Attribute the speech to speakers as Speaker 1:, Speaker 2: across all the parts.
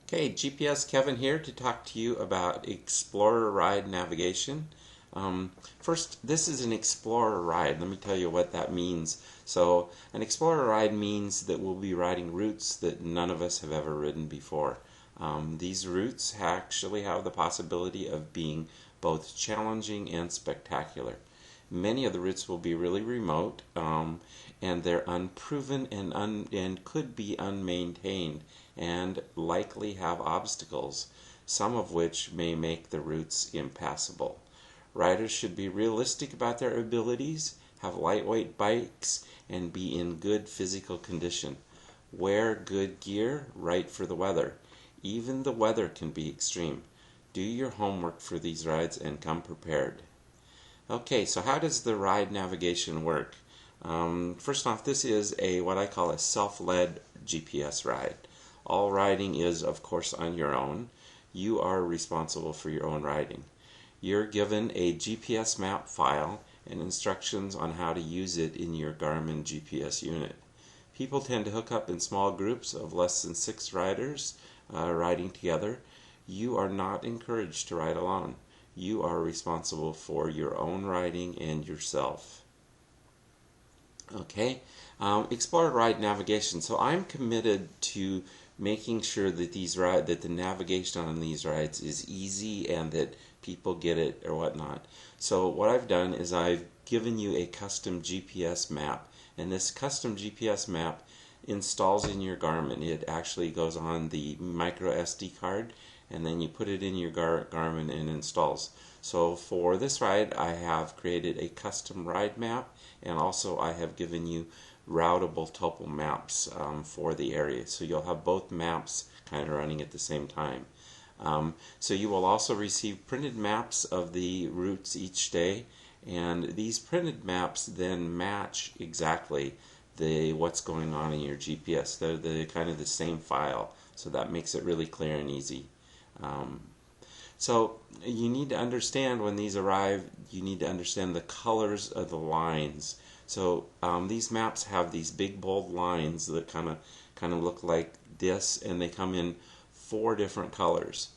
Speaker 1: Okay, GPS Kevin here to talk to you about Explorer Ride navigation. First, this is an Explorer Ride. Let me tell you what that means. So, an Explorer Ride means that we'll be riding routes that none of us have ever ridden before. These routes actually have the possibility of being both challenging and spectacular. Many of the routes will be really remote, and they're unproven and could be unmaintained and likely have obstacles, some of which may make the routes impassable. Riders should be realistic about their abilities, have lightweight bikes, and be in good physical condition. Wear good gear, right for the weather. Even the weather can be extreme. Do your homework for these rides and come prepared. Okay, so how does the ride navigation work? First off, this is what I call a self-led GPS ride. All riding is, of course, on your own. You are responsible for your own riding. You're given a GPS map file and instructions on how to use it in your Garmin GPS unit. People tend to hook up in small groups of less than 6 riders riding together. You are not encouraged to ride alone. You are responsible for your own riding and yourself. Okay, Explorer Ride navigation. So I'm committed to making sure that that the navigation on these rides is easy and that people get it or whatnot. So what I've done is I've given you a custom GPS map, and this custom GPS map installs in your Garmin. It actually goes on the micro SD card, and then you put it in your Garmin and installs. So for this ride, I have created a custom ride map, and also I have given you routable topo maps for the area. So you'll have both maps kind of running at the same time. So you will also receive printed maps of the routes each day, and these printed maps then match exactly what's going on in your GPS. They're kind of the same file, so that makes it really clear and easy. So you need to understand when these arrive, you need to understand the colors of the lines. So these maps have these big bold lines that kind of look like this, and they come in 4 different colors.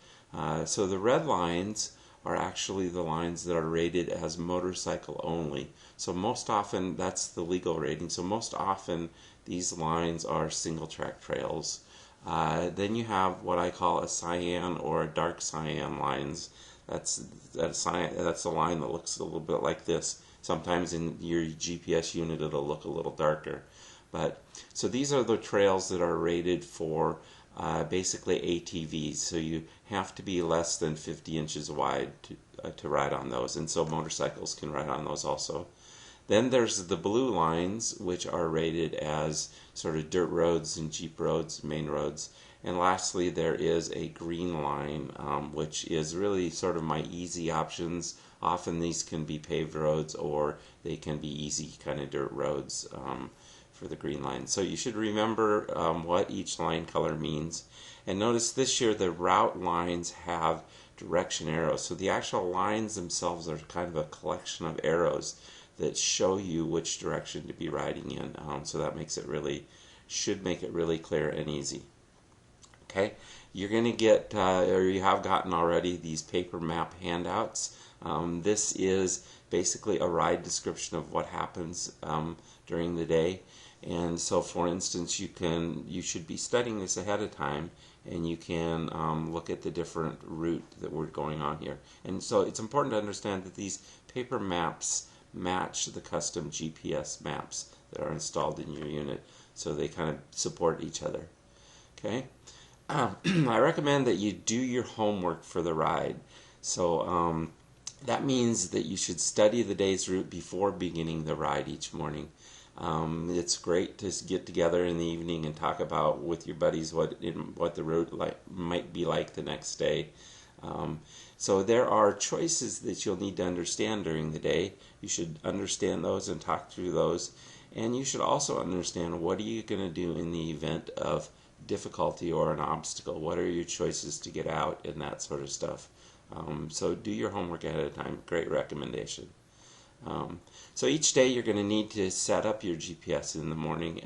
Speaker 1: So the red lines are actually the lines that are rated as motorcycle only. So most often that's the legal rating. So most often these lines are single track trails. Then you have what I call a cyan or a dark cyan lines. That's a line that looks a little bit like this. Sometimes in your GPS unit it'll look a little darker. So these are the trails that are rated for basically ATVs. So you have to be less than 50 inches wide to ride on those, and so motorcycles can ride on those also. Then there's the blue lines, which are rated as sort of dirt roads and jeep roads, main roads. And lastly, there is a green line, which is really sort of my easy options. Often these can be paved roads, or they can be easy kind of dirt roads for the green line. So you should remember what each line color means. And notice this year the route lines have direction arrows. So the actual lines themselves are kind of a collection of arrows that show you which direction to be riding in. So that should make it really clear and easy. Okay, you're going to get, or you have gotten already, these paper map handouts. This is basically a ride description of what happens during the day. And so, for instance, you should be studying this ahead of time, and you can look at the different route that we're going on here. And so it's important to understand that these paper maps match the custom GPS maps that are installed in your unit, so they kind of support each other. Okay, I recommend that you do your homework for the ride. So that means that you should study the day's route before beginning the ride each morning. It's great to get together in the evening and talk about with your buddies what the route might be like the next day. So there are choices that you'll need to understand during the day. You should understand those and talk through those. And you should also understand what are you going to do in the event of difficulty or an obstacle. What are your choices to get out and that sort of stuff. So do your homework ahead of time. Great recommendation. So each day you're going to need to set up your GPS in the morning,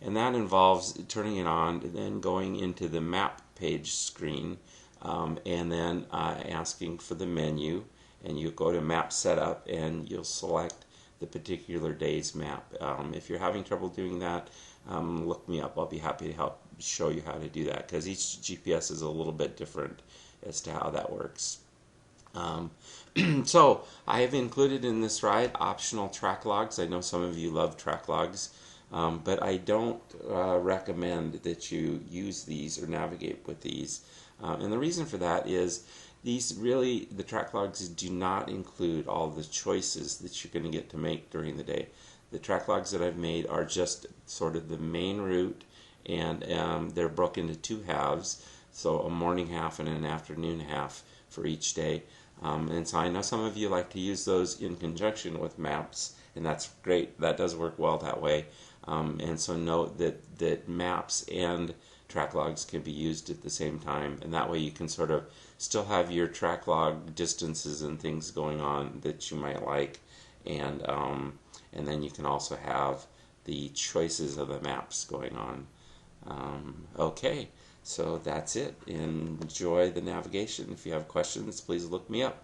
Speaker 1: and that involves turning it on and then going into the map page screen, and then asking for the menu, and you go to map setup and you'll select the particular day's map. If you're having trouble doing that, look me up. I'll be happy to help show you how to do that, because each GPS is a little bit different as to how that works. So I have included in this ride optional track logs. I know some of you love track logs, but I don't recommend that you use these or navigate with these. And the reason for that is the track logs do not include all the choices that you're going to get to make during the day. The track logs that I've made are just sort of the main route, and they're broken into two halves, so a morning half and an afternoon half for each day. And so I know some of you like to use those in conjunction with maps, and that's great. That does work well that way. And so note that maps and track logs can be used at the same time, and that way you can sort of still have your track log distances and things going on that you might like, and then you can also have the choices of the maps going on. Okay, so that's it. Enjoy the navigation. If you have questions, please look me up.